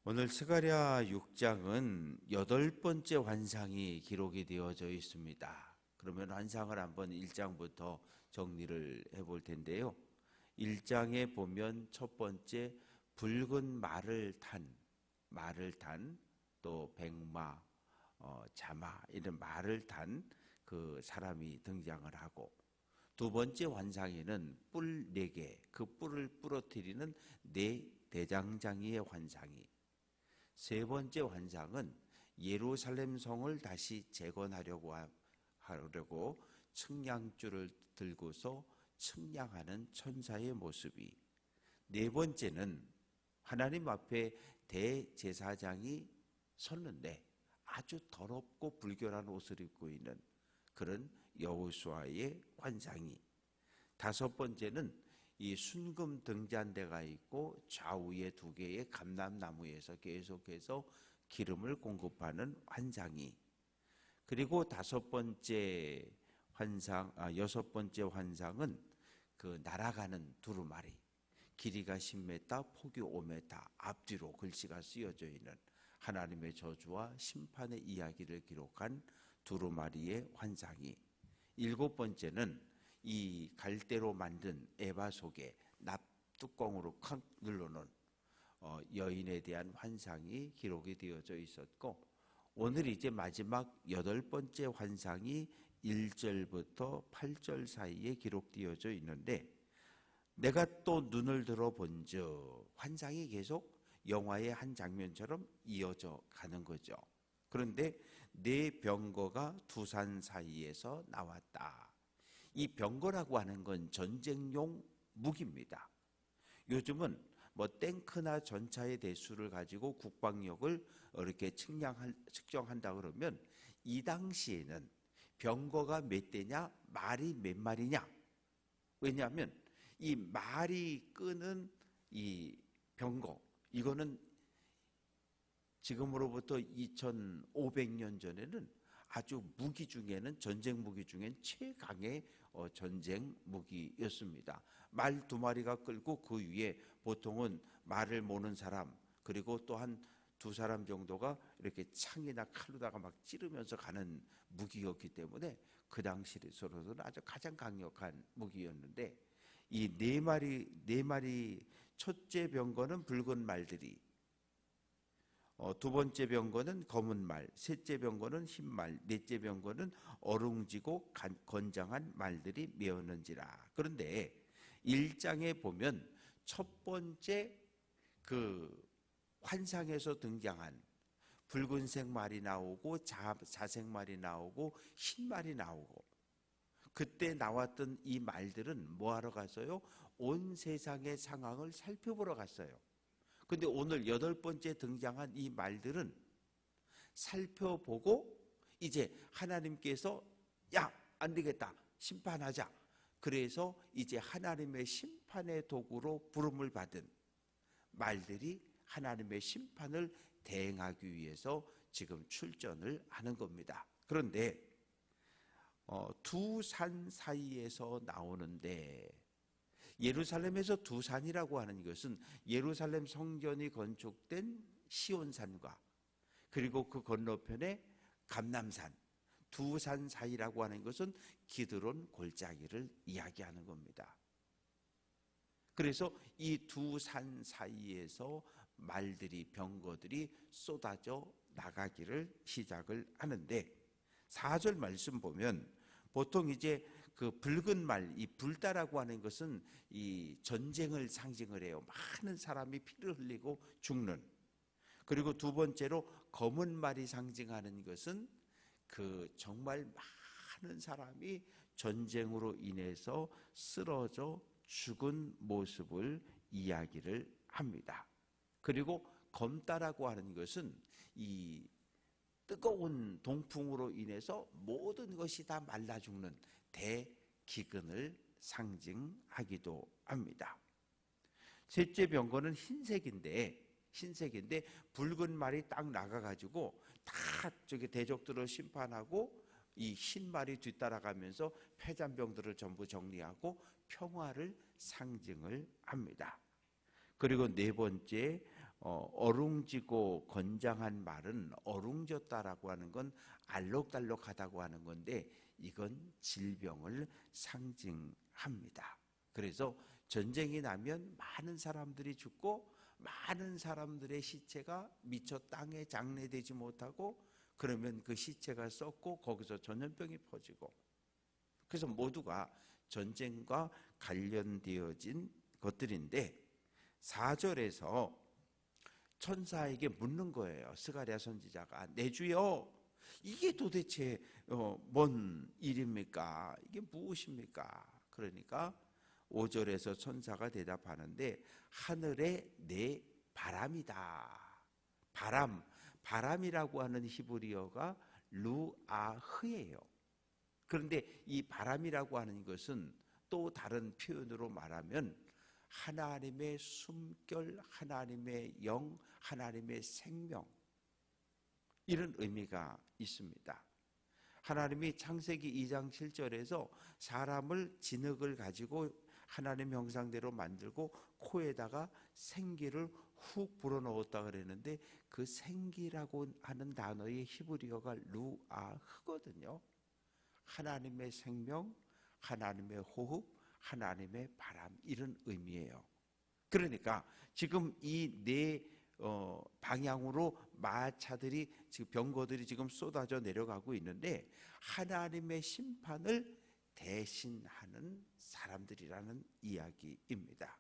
오늘 스가랴 6장은 8번째 환상이 기록이 되어져 있습니다. 그러면 환상을 한번 1장부터 정리를 해볼 텐데요. 1장에 보면 첫 번째 붉은 말을 탄 또 백마, 자마 이런 말을 탄 그 사람이 등장을 하고, 두 번째 환상에는 뿔 4개, 그 뿔을 부러뜨리는 4대장장이의 환상이, 세 번째 환상은 예루살렘 성을 다시 재건하려고 측량줄을 들고서 측량하는 천사의 모습이, 네 번째는 하나님 앞에 대제사장이 섰는데 아주 더럽고 불결한 옷을 입고 있는 그런 여호수아의 환상이, 다섯 번째는 이 순금 등잔대가 있고 좌우에 2개의 감람나무에서 계속해서 기름을 공급하는 환상이, 그리고 여섯 번째 환상은 그 날아가는 두루마리, 길이가 10m, 폭이 5m, 앞뒤로 글씨가 쓰여져 있는 하나님의 저주와 심판의 이야기를 기록한 두루마리의 환상이, 일곱 번째는 이 갈대로 만든 에바 속에 납뚜껑으로 콱 눌러놓은 여인에 대한 환상이 기록이 되어져 있었고, 오늘 이제 마지막 8번째 환상이 1절부터 8절 사이에 기록되어져 있는데, 내가 또 눈을 들어 본즉 환상이 계속 영화의 한 장면처럼 이어져 가는 거죠. 그런데 네 병거가 두 산 사이에서 나왔다. 이 병거라고 하는 건 전쟁용 무기입니다. 요즘은 뭐 탱크나 전차의 대수를 가지고 국방력을 이렇게 측정한다 그러면, 이 당시에는 병거가 몇 대냐, 말이 몇 마리냐. 왜냐하면 이 말이 끄는 이 병거, 이거는 지금으로부터 2500년 전에는 아주 무기 중에는, 전쟁 무기 중엔 최강의 전쟁 무기였습니다. 말 2마리가 끌고 그 위에 보통은 말을 모는 사람, 그리고 또 한 2사람 정도가 이렇게 창이나 칼로다가 막 찌르면서 가는 무기였기 때문에 그 당시로서는 아주 가장 강력한 무기였는데, 이 4마리 첫째 병거는 붉은 말들이, 두 번째 병거는 검은 말, 셋째 병거는 흰 말, 넷째 병거는 어룽지고 건장한 말들이 메었는지라. 그런데 1장에 보면 첫 번째 그 환상에서 등장한 붉은색 말이 나오고 자색 말이 나오고 흰 말이 나오고, 그때 나왔던 이 말들은 뭐하러 갔어요? 온 세상의 상황을 살펴보러 갔어요. 근데 오늘 8번째 등장한 이 말들은 살펴보고 이제 하나님께서 야, 안 되겠다, 심판하자. 그래서 이제 하나님의 심판의 도구로 부름을 받은 말들이 하나님의 심판을 대행하기 위해서 지금 출전을 하는 겁니다. 그런데 두 산 사이에서 나오는데, 예루살렘에서 두 산이라고 하는 것은 예루살렘 성전이 건축된 시온산과 그리고 그 건너편에 감람산, 두 산 사이라고 하는 것은 기드론 골짜기를 이야기하는 겁니다. 그래서 이 두 산 사이에서 말들이, 병거들이 쏟아져 나가기를 시작을 하는데, 4절 말씀 보면 보통 이제 그 붉은 말, 이 불다라고 하는 것은 이 전쟁을 상징을 해요. 많은 사람이 피를 흘리고 죽는. 그리고 두 번째로 검은 말이 상징하는 것은 그 정말 많은 사람이 전쟁으로 인해서 쓰러져 죽은 모습을 이야기를 합니다. 그리고 검다라고 하는 것은 이 뜨거운 동풍으로 인해서 모든 것이 다 말라 죽는 대기근을 상징하기도 합니다. 셋째 병거는 흰색인데 붉은 말이 딱 나가가지고 다 저기 대적들을 심판하고, 이 흰 말이 뒤따라가면서 패잔병들을 전부 정리하고 평화를 상징을 합니다. 그리고 네 번째 어룽지고 건장한 말은 어룽졌다라고 하는 건 알록달록하다고 하는 건데 이건 질병을 상징합니다. 그래서 전쟁이 나면 많은 사람들이 죽고 많은 사람들의 시체가 미처 땅에 장례되지 못하고 그러면 그 시체가 썩고 거기서 전염병이 퍼지고 그래서 모두가 전쟁과 관련되어진 것들인데 4절에서 천사에게 묻는 거예요. 스가랴 선지자가 내 주여 이게 도대체 뭔 일입니까? 이게 무엇입니까? 그러니까 5절에서 천사가 대답하는데 하늘에 내 바람이다. 바람이라고 하는 히브리어가 루아흐예요. 그런데 이 바람이라고 하는 것은 또 다른 표현으로 말하면 하나님의 숨결, 하나님의 영, 하나님의 생명 이런 의미가 있습니다. 하나님이 창세기 2장 7절에서 사람을 진흙을 가지고 하나님 형상대로 만들고 코에다가 생기를 훅 불어넣었다 그랬는데 그 생기라고 하는 단어의 히브리어가 루아흐거든요. 하나님의 생명, 하나님의 호흡, 하나님의 바람 이런 의미예요. 그러니까 지금 이 네 방향으로 마차들이 지금 병거들이 지금 쏟아져 내려가고 있는데 하나님의 심판을 대신하는 사람들이라는 이야기입니다.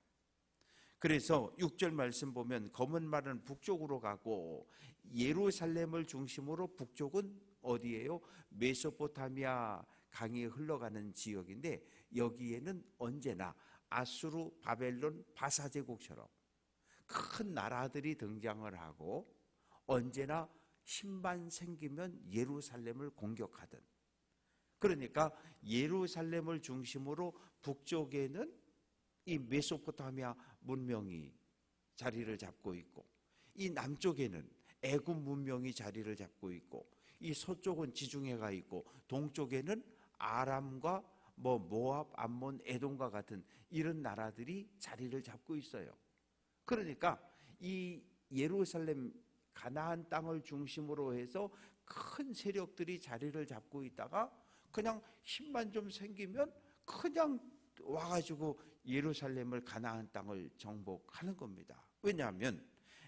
그래서 6절 말씀 보면 검은 말은 북쪽으로 가고 예루살렘을 중심으로 북쪽은 어디예요? 메소포타미아 강이 흘러가는 지역인데 여기에는 언제나 아수르, 바벨론, 바사 제국처럼 큰 나라들이 등장을 하고 언제나 힘만 생기면 예루살렘을 공격하던 그러니까 예루살렘을 중심으로 북쪽에는 이 메소포타미아 문명이 자리를 잡고 있고 이 남쪽에는 애굽 문명이 자리를 잡고 있고 이 서쪽은 지중해가 있고 동쪽에는 아람과 모압, 암몬, 에돔과 같은 이런 나라들이 자리를 잡고 있어요. 그러니까 이 예루살렘 가나안 땅을 중심으로 해서 큰 세력들이 자리를 잡고 있다가 그냥 힘만 좀 생기면 그냥 와가지고 예루살렘을 가나안 땅을 정복하는 겁니다. 왜냐하면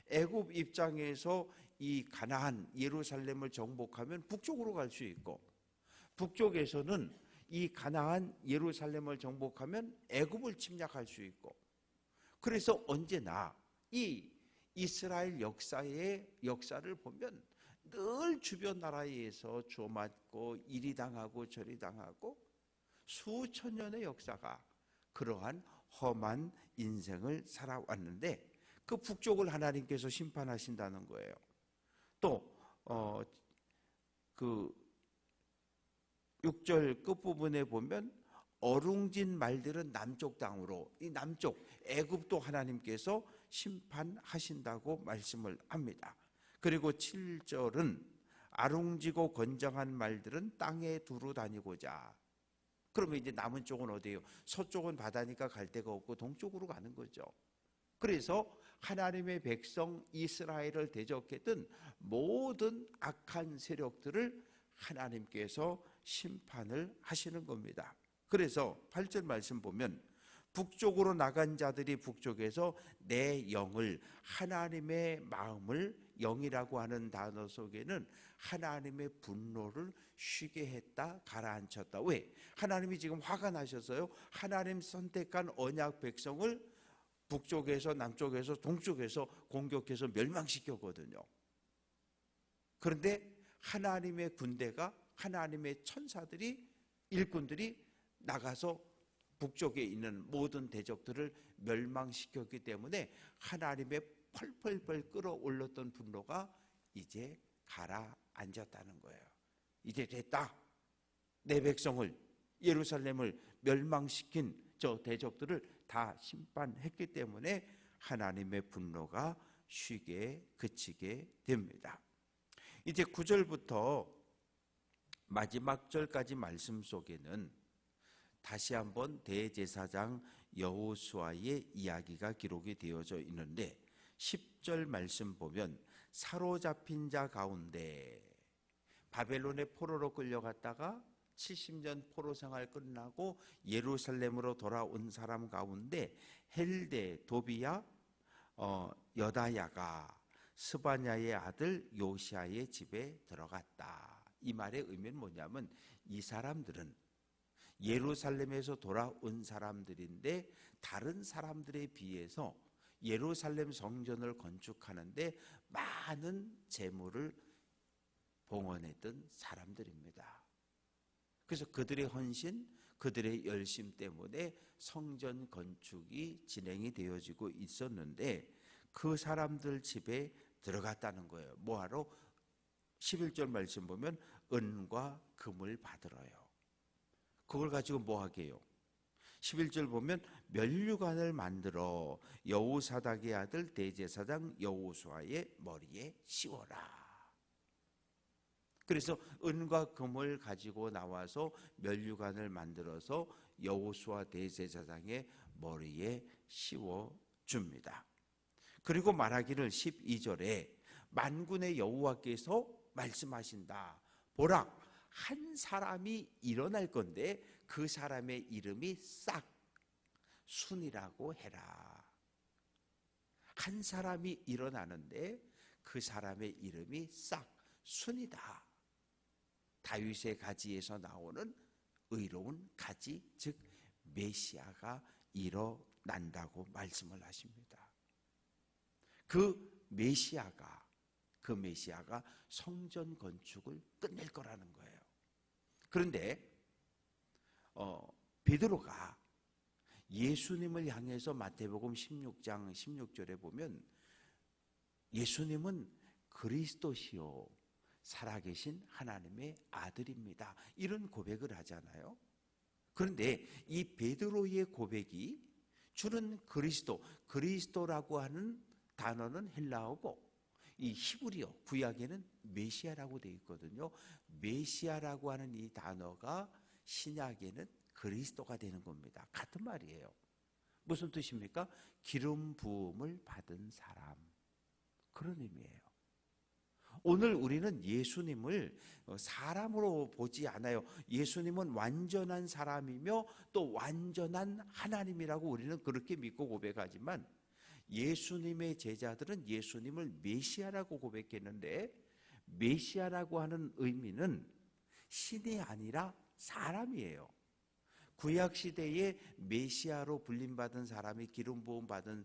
애굽 입장에서 이 가나안 예루살렘을 정복하면 북쪽으로 갈 수 있고 북쪽에서는 이 가나안 예루살렘을 정복하면 애굽을 침략할 수 있고 그래서 언제나 이 이스라엘 역사를 보면 늘 주변 나라에서 조맞고 이리 당하고 저리 당하고 수천 년의 역사가 그러한 험한 인생을 살아왔는데 그 북쪽을 하나님께서 심판하신다는 거예요. 또 그 6절 끝부분에 보면 어룽진 말들은 남쪽 땅으로 이 남쪽 애굽도 하나님께서 심판하신다고 말씀을 합니다. 그리고 7절은 아룽지고 건장한 말들은 땅에 두루 다니고자 그러면 이제 남은 쪽은 어디예요? 서쪽은 바다니까 갈 데가 없고 동쪽으로 가는 거죠. 그래서 하나님의 백성 이스라엘을 대적했던 모든 악한 세력들을 하나님께서 심판을 하시는 겁니다. 그래서 8절 말씀 보면 북쪽으로 나간 자들이 북쪽에서 내 영을 하나님의 마음을 영이라고 하는 단어 속에는 하나님의 분노를 쉬게 했다 가라앉혔다. 왜? 하나님이 지금 화가 나셔서요 하나님 선택한 언약 백성을 북쪽에서 남쪽에서 동쪽에서 공격해서 멸망시켰거든요. 그런데 하나님의 군대가 하나님의 천사들이 일꾼들이 나가서 북쪽에 있는 모든 대적들을 멸망시켰기 때문에 하나님의 펄펄펄 끓어올랐던 분노가 이제 가라앉았다는 거예요. 이제 됐다. 내 백성을 예루살렘을 멸망시킨 저 대적들을 다 심판했기 때문에 하나님의 분노가 쉬게 그치게 됩니다. 이제 9절부터 마지막 절까지 말씀 속에는 다시 한번 대제사장 여호수아의 이야기가 기록이 되어져 있는데 10절 말씀 보면 사로잡힌 자 가운데 바벨론의 포로로 끌려갔다가 70년 포로 생활 끝나고 예루살렘으로 돌아온 사람 가운데 헬데, 도비야, 여다야가 스바냐의 아들 요시아의 집에 들어갔다. 이 말의 의미는 뭐냐면 이 사람들은 예루살렘에서 돌아온 사람들인데 다른 사람들에 비해서 예루살렘 성전을 건축하는데 많은 재물을 봉헌했던 사람들입니다. 그래서 그들의 헌신, 그들의 열심 때문에 성전 건축이 진행이 되어지고 있었는데 그 사람들 집에 들어갔다는 거예요. 뭐하러? 11절 말씀 보면 은과 금을 받으러요. 그걸 가지고 뭐 하게요? 11절 보면 면류관을 만들어 여호사닥의 아들 대제사장 여호수아의 머리에 씌워라. 그래서 은과 금을 가지고 나와서 면류관을 만들어서 여호수아 대제사장의 머리에 씌워 줍니다. 그리고 말하기를 12절에 만군의 여호와께서 말씀하신다. 보라, 한 사람이 일어날 건데 그 사람의 이름이 싹순이라고 해라. 한 사람이 일어나는데 그 사람의 이름이 싹순이다. 다윗의 가지에서 나오는 의로운 가지, 즉 메시아가 일어난다고 말씀을 하십니다. 그 메시아가 성전 건축을 끝낼 거라는 거예요. 그런데 베드로가 예수님을 향해서 마태복음 16장 16절에 보면 예수님은 그리스도시요 살아계신 하나님의 아들입니다. 이런 고백을 하잖아요. 그런데 이 베드로의 고백이 주는 그리스도라고 하는 단어는 헬라어고 이 히브리어 구약에는 메시아라고 되어 있거든요. 메시아라고 하는 이 단어가 신약에는 그리스도가 되는 겁니다. 같은 말이에요. 무슨 뜻입니까? 기름 부음을 받은 사람, 그런 의미예요. 오늘 우리는 예수님을 사람으로 보지 않아요. 예수님은 완전한 사람이며 또 완전한 하나님이라고 우리는 그렇게 믿고 고백하지만 예수님의 제자들은 예수님을 메시아라고 고백했는데 메시아라고 하는 의미는 신이 아니라 사람이에요. 구약시대에 메시아로 불림받은 사람이 기름 부음 받은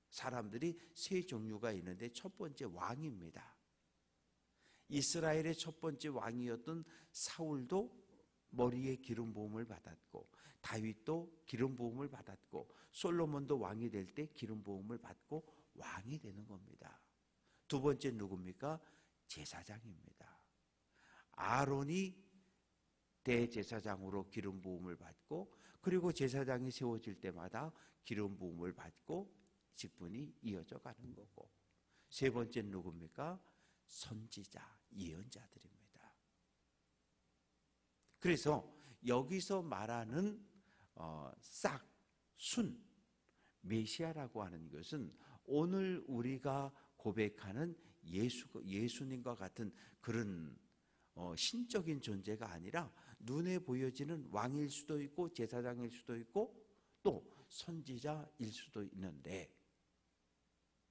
사람들이 세 종류가 있는데 첫 번째 왕입니다. 이스라엘의 첫 번째 왕이었던 사울도 머리에 기름 부음을 받았고 다윗도 기름 부음을 받았고 솔로몬도 왕이 될 때 기름 부음을 받고 왕이 되는 겁니다. 두 번째 누굽니까? 제사장입니다. 아론이 대제사장으로 기름 부음을 받고 그리고 제사장이 세워질 때마다 기름 부음을 받고 직분이 이어져 가는 거고 세 번째 누굽니까? 선지자, 예언자들입니다. 그래서 여기서 말하는 싹순 메시아라고 하는 것은 오늘 우리가 고백하는 예수님과 같은 그런 신적인 존재가 아니라 눈에 보여지는 왕일 수도 있고 제사장일 수도 있고 또 선지자일 수도 있는데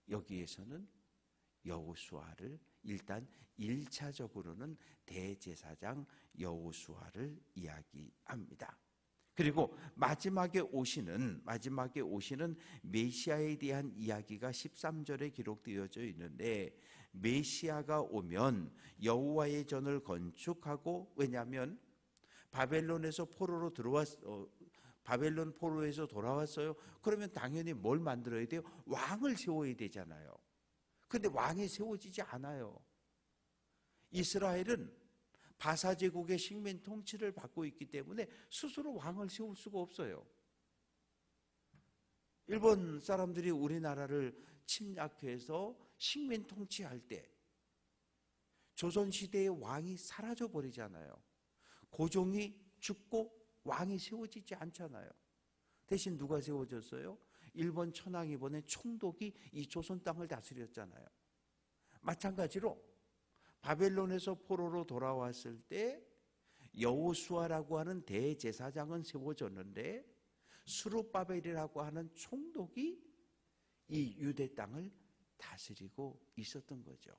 여기에서는 여호수아를 일단 1차적으로는 대제사장 여호수아를 이야기합니다. 그리고 마지막에 오시는 메시아에 대한 이야기가 13절에 기록되어져 있는데 메시아가 오면 여호와의 전을 건축하고 왜냐하면 바벨론에서 바벨론 포로에서 돌아왔어요. 그러면 당연히 뭘 만들어야 돼요? 왕을 세워야 되잖아요. 근데 왕이 세워지지 않아요. 이스라엘은 바사 제국의 식민 통치를 받고 있기 때문에 스스로 왕을 세울 수가 없어요. 일본 사람들이 우리나라를 침략해서 식민 통치할 때 조선시대의 왕이 사라져 버리잖아요. 고종이 죽고 왕이 세워지지 않잖아요. 대신 누가 세워졌어요? 일본 천황이 보낸 총독이 이 조선 땅을 다스렸잖아요. 마찬가지로 바벨론에서 포로로 돌아왔을 때 여호수아라고 하는 대제사장은 세워졌는데 스룹바벨이라고 하는 총독이 이 유대 땅을 다스리고 있었던 거죠.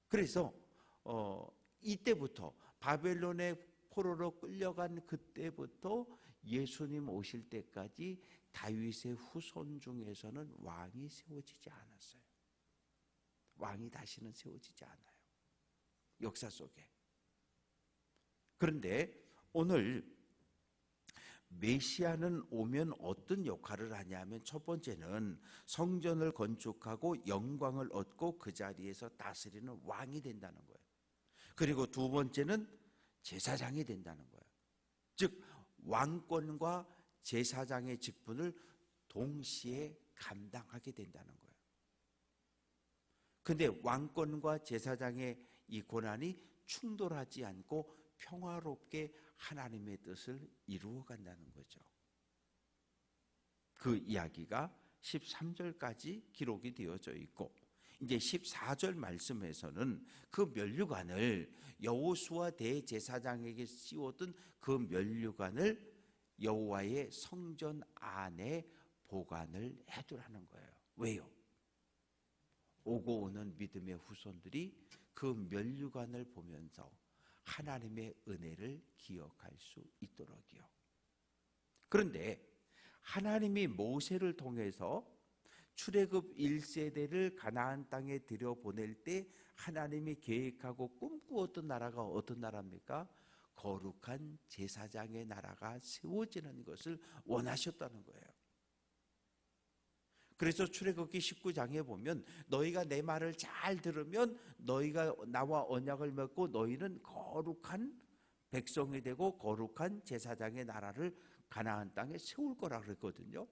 그래서 이때부터 바벨론의 포로로 끌려간 그때부터 예수님 오실 때까지 다윗의 후손 중에서는 왕이 세워지지 않았어요. 왕이 다시는 세워지지 않아요. 역사 속에. 그런데 오늘 메시아는 오면 어떤 역할을 하냐면 첫 번째는 성전을 건축하고 영광을 얻고 그 자리에서 다스리는 왕이 된다는 거예요. 그리고 두 번째는 제사장이 된다는 거예요. 즉 왕권과 제사장의 직분을 동시에 감당하게 된다는 거예요. 근데 왕권과 제사장의 이 권한이 충돌하지 않고 평화롭게 하나님의 뜻을 이루어 간다는 거죠. 그 이야기가 13절까지 기록이 되어져 있고 이제 14절 말씀에서는 그 면류관을 여호수아 대제사장에게 씌웠던 그 면류관을 여호와의 성전 안에 보관을 해두라는 거예요. 왜요? 오고 오는 믿음의 후손들이 그 면류관을 보면서 하나님의 은혜를 기억할 수 있도록이요. 그런데 하나님이 모세를 통해서 출애굽 1세대를 가나안 땅에 들여보낼 때 하나님이 계획하고 꿈꾸었던 나라가 어떤 나라입니까? 거룩한 제사장의 나라가 세워지는 것을 원하셨다는 거예요. 그래서 출애굽기 19장에 보면 너희가 내 말을 잘 들으면 너희가 나와 언약을 맺고 너희는 거룩한 백성이 되고 거룩한 제사장의 나라를 가나안 땅에 세울 거라 그랬거든요.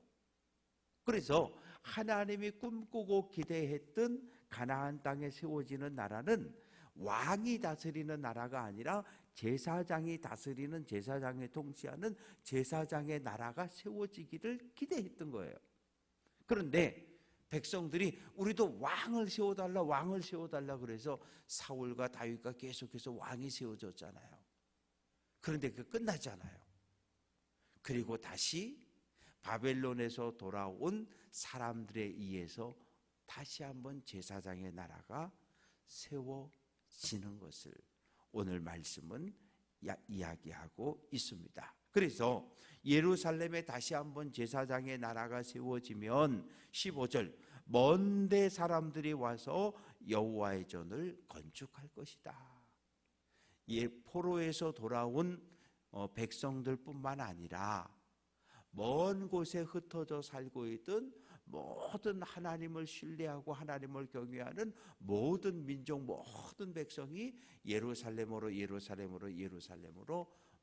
그래서 하나님이 꿈꾸고 기대했던 가나안 땅에 세워지는 나라는 왕이 다스리는 나라가 아니라 제사장이 다스리는, 제사장이 통치하는 제사장의 나라가 세워지기를 기대했던 거예요. 그런데 백성들이 우리도 왕을 세워달라, 왕을 세워달라 그래서 사울과 다윗과 계속해서 왕이 세워졌잖아요. 그런데 그 끝나잖아요. 그리고 다시 바벨론에서 돌아온 사람들에 의해서 다시 한번 제사장의 나라가 세워지는 것을 오늘 말씀은 이야기하고 있습니다. 그래서 예루살렘에 다시 한번 제사장의 나라가 세워지면 15절 먼데 사람들이 와서 여호와의 전을 건축할 것이다. 포로에서 돌아온 백성들뿐만 아니라 먼 곳에 흩어져 살고 있던 모든 하나님을 신뢰하고 하나님을 경외하는 모든 민족, 모든 백성이 예루살렘으로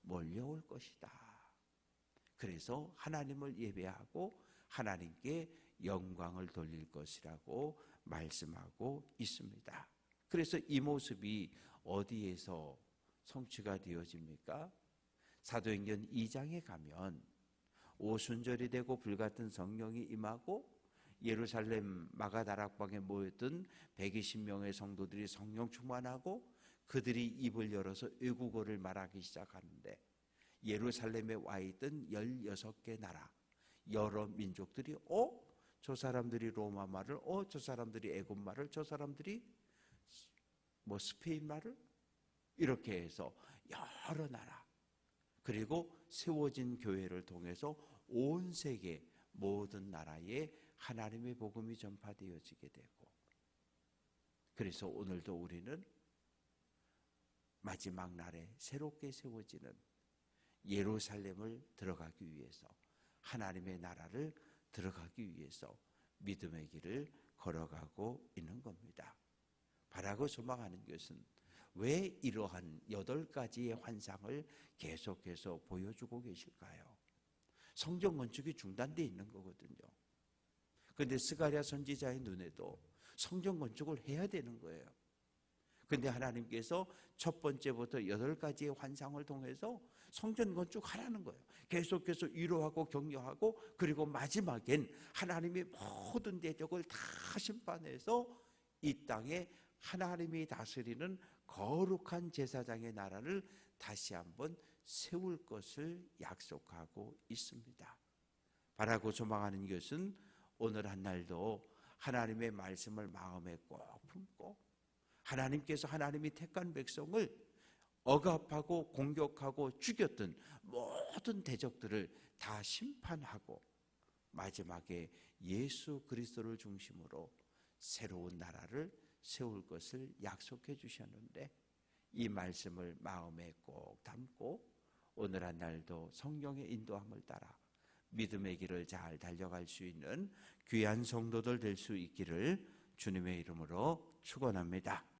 몰려올 것이다. 그래서 하나님을 예배하고 하나님께 영광을 돌릴 것이라고 말씀하고 있습니다. 그래서 이 모습이 어디에서 성취가 되어집니까? 사도행전 2장에 가면 오순절이 되고 불같은 성령이 임하고 예루살렘 마가다락방에 모였던 120명의 성도들이 성령 충만하고 그들이 입을 열어서 외국어를 말하기 시작하는데 예루살렘에 와 있던 16개 나라 여러 민족들이 저 사람들이 로마 말을, 저 사람들이 애굽 말을, 저 사람들이 스페인 말을, 이렇게 해서 여러 나라, 그리고 세워진 교회를 통해서 온 세계 모든 나라에 하나님의 복음이 전파되어지게 되고, 그래서 오늘도 우리는 마지막 날에 새롭게 세워지는 예루살렘을 들어가기 위해서, 하나님의 나라를 들어가기 위해서 믿음의 길을 걸어가고 있는 겁니다. 바라고 소망하는 것은 왜 이러한 8가지의 환상을 계속해서 보여주고 계실까요? 성전 건축이 중단되어 있는 거거든요. 그런데 스가랴 선지자의 눈에도 성전 건축을 해야 되는 거예요. 근데 하나님께서 첫 번째부터 8가지의 환상을 통해서 성전 건축하라는 거예요. 계속해서 위로하고 격려하고, 그리고 마지막엔 하나님의 모든 대적을 다 심판해서 이 땅에 하나님이 다스리는 거룩한 제사장의 나라를 다시 한번 세울 것을 약속하고 있습니다. 바라고 소망하는 것은 오늘 한 날도 하나님의 말씀을 마음에 꼭 품고, 하나님께서 하나님이 택한 백성을 억압하고 공격하고 죽였던 모든 대적들을 다 심판하고, 마지막에 예수 그리스도를 중심으로 새로운 나라를 세울 것을 약속해 주셨는데, 이 말씀을 마음에 꼭 담고 오늘 한 날도 성령의 인도함을 따라 믿음의 길을 잘 달려갈 수 있는 귀한 성도들 될 수 있기를 주님의 이름으로 축원합니다.